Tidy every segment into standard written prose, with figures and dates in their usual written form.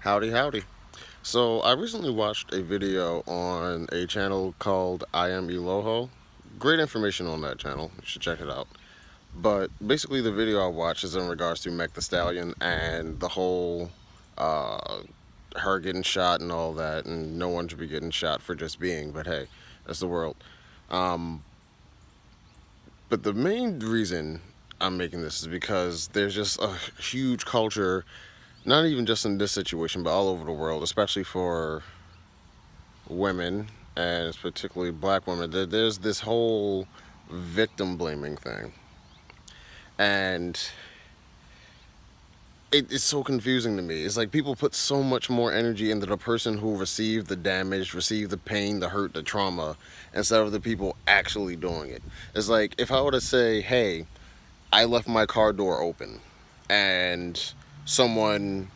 Howdy, howdy. So, I recently watched a video on a channel called I Am Eloho. Great information on that channel. You should check it out. But basically, the video I watched is in regards to Meg Thee Stallion and the whole uh, her getting shot and all that, and no one should be getting shot for just being, but hey, that's the world. Um, but the main reason I'm making this is because there's just a huge culture, not even just in this situation, but all over the world, especially for women, and it's particularly black women. There's this whole victim blaming thing, and it's so confusing to me. It's like people put so much more energy into the person who received the damage, received the pain, the hurt, the trauma, instead of the people actually doing it. It's like if I were to say, hey, I left my car door open and someone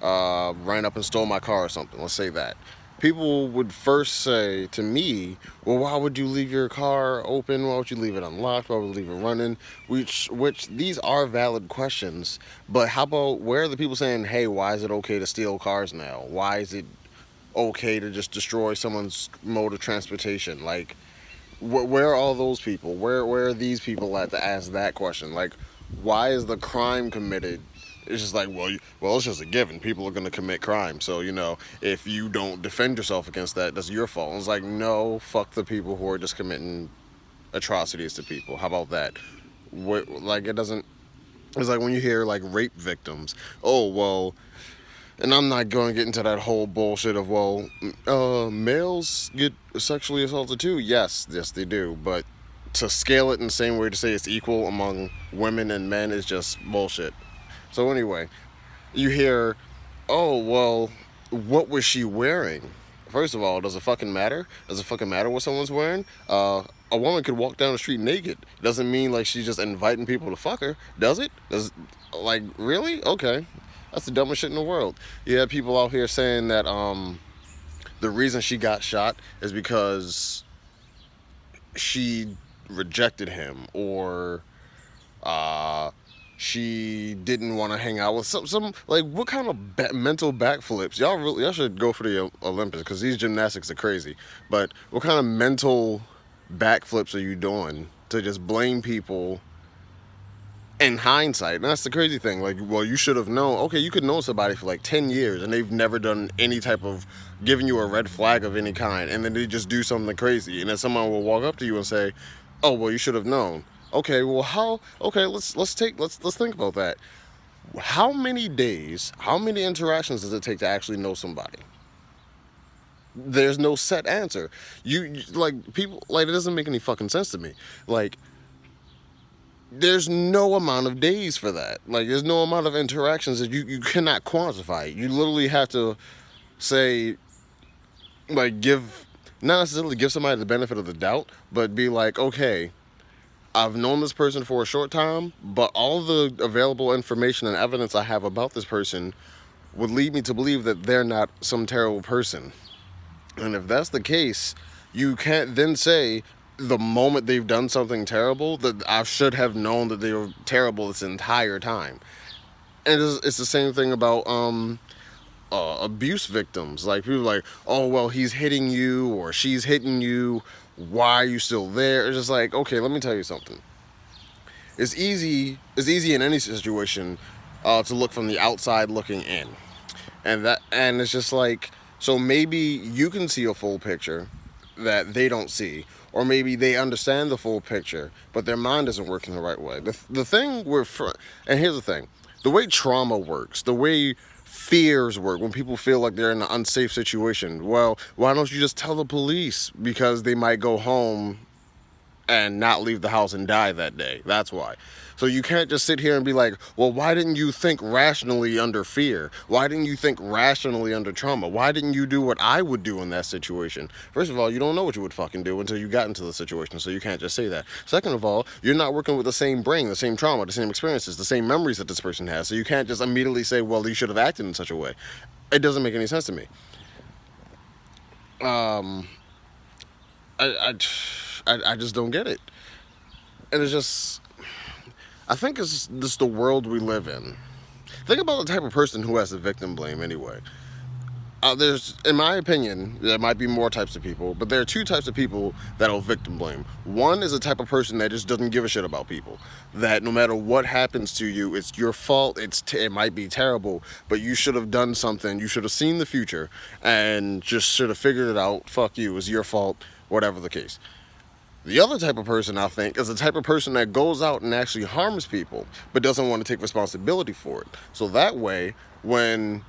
ran up and stole my car or something, let's say that. People would first say to me, well, why would you leave your car open? Why would you leave it unlocked? Why would you leave it running? Which these are valid questions, but how about where are the people saying, hey, why is it okay to steal cars now? Why is it okay to just destroy someone's mode of transportation? Like, where are all those people? Where are these people at to ask that question? Like, why is the crime committed? It's just like, well, it's just a given. People are going to commit crime. So, if you don't defend yourself against that, that's your fault. And it's like, no, fuck the people who are just committing atrocities to people. How about that? Like, it doesn't. It's like when you hear, like, rape victims. Oh, well, and I'm not going to get into that whole bullshit of, well, males get sexually assaulted too. Yes, they do. But to scale it in the same way to say it's equal among women and men is just bullshit. So anyway, you hear, oh, well, what was she wearing? First of all, does it fucking matter? Does it fucking matter what someone's wearing? A woman could walk down the street naked. Doesn't mean like she's just inviting people to fuck her, does it? Like, really? Okay. That's the dumbest shit in the world. You have people out here saying that the reason she got shot is because she rejected him, or uh, she didn't want to hang out with some like, what kind of mental backflips? Y'all should go for the Olympics, because these gymnastics are crazy. But what kind of mental backflips are you doing to just blame people in hindsight? And that's the crazy thing. Like, well, you should have known. Okay, you could know somebody for like 10 years and they've never done any type of giving you a red flag of any kind, and then they just do something crazy, and then someone will walk up to you and say, oh, well, you should have known. Okay, well, how? Okay, let's think about that. How many days, how many interactions does it take to actually know somebody? There's no set answer. Like, people, like, it doesn't make any fucking sense to me. Like, there's no amount of days for that. Like, there's no amount of interactions that you cannot quantify. You literally have to say, like, not necessarily give somebody the benefit of the doubt, but be like, okay, I've known this person for a short time, but all the available information and evidence I have about this person would lead me to believe that they're not some terrible person. And if that's the case, you can't then say the moment they've done something terrible that I should have known that they were terrible this entire time. And it's the same thing about abuse victims. Like, people are like, oh, well, he's hitting you or she's hitting you. Why are you still there? It's just like, okay, let me tell you something. It's easy in any situation to look from the outside looking in, and it's just like, so maybe you can see a full picture that they don't see, or maybe they understand the full picture but their mind isn't working the right way. The thing and here's the thing, the way trauma works, the way fears work, when people feel like they're in an unsafe situation, well, why don't you just tell the police? Because they might go home and not leave the house and die that day. That's why. So you can't just sit here and be like, well, why didn't you think rationally under fear? Why didn't you think rationally under trauma? Why didn't you do what I would do in that situation? First of all, you don't know what you would fucking do until you got into the situation, so you can't just say that. Second of all, you're not working with the same brain, the same trauma, the same experiences, the same memories that this person has, so you can't just immediately say, well, you should have acted in such a way. It doesn't make any sense to me. Um, I, I just don't get it. And it's just, I think it's just the world we live in. Think about the type of person who has to victim blame anyway. There's, in my opinion, there might be more types of people, but there are two types of people that'll victim blame. One is a type of person that just doesn't give a shit about people. That no matter what happens to you, it's your fault. It might be terrible, but you should have done something. You should have seen the future and just should have figured it out. Fuck you, it's your fault, whatever the case. The other type of person, I think, is the type of person that goes out and actually harms people, but doesn't want to take responsibility for it. So that way, when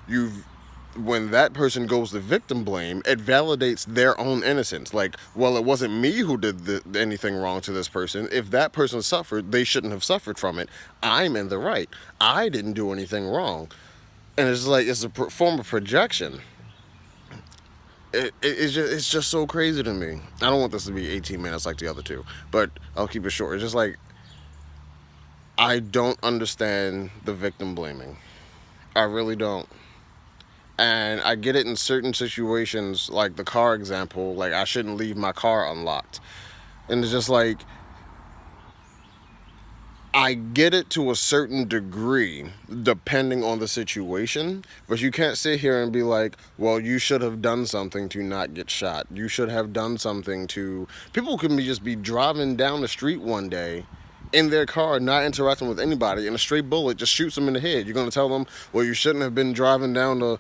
that person goes to victim blame, it validates their own innocence. Like, well, it wasn't me who did anything wrong to this person. If that person suffered, they shouldn't have suffered from it. I'm in the right. I didn't do anything wrong. And it's like, it's a form of projection. It's just so crazy to me. I don't want this to be 18 minutes like the other two, but I'll keep it short. It's just like, I don't understand the victim blaming. I really don't. And I get it in certain situations, like the car example, like I shouldn't leave my car unlocked. And it's just like, I get it to a certain degree, depending on the situation, but you can't sit here and be like, well, you should have done something to not get shot. You should have done something to... People can just be driving down the street one day in their car, not interacting with anybody, and a stray bullet just shoots them in the head. You're going to tell them, well, you shouldn't have been driving down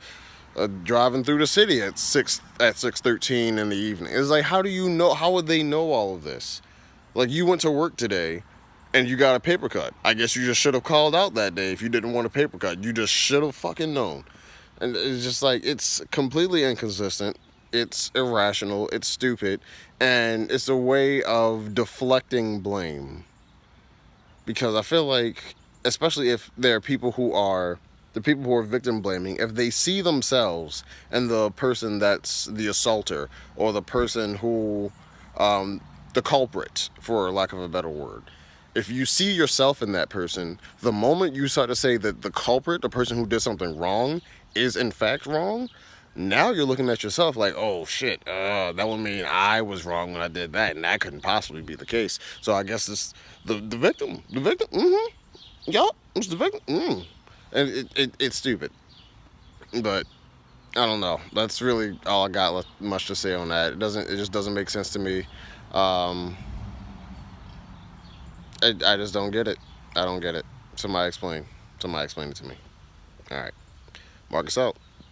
driving through the city at 6:13 in the evening. It's like, how do you know? How would they know all of this? Like, you went to work today and you got a paper cut. I guess you just should have called out that day if you didn't want a paper cut. You just should have fucking known. And it's just like, it's completely inconsistent. It's irrational. It's stupid. And it's a way of deflecting blame. Because I feel like, especially if there are people who are victim blaming, if they see themselves and the person that's the assaulter, or the person who, the culprit, for lack of a better word, if you see yourself in that person, the moment you start to say that the culprit, the person who did something wrong, is in fact wrong, now you're looking at yourself like, oh shit, that would mean I was wrong when I did that, and that couldn't possibly be the case. So I guess it's the victim, yup, it's the victim, and it's stupid. But I don't know. That's really all I got much to say on that. It just doesn't make sense to me. Um, I just don't get it. I don't get it. Somebody explain. Somebody explain it to me. All right. Marcus out.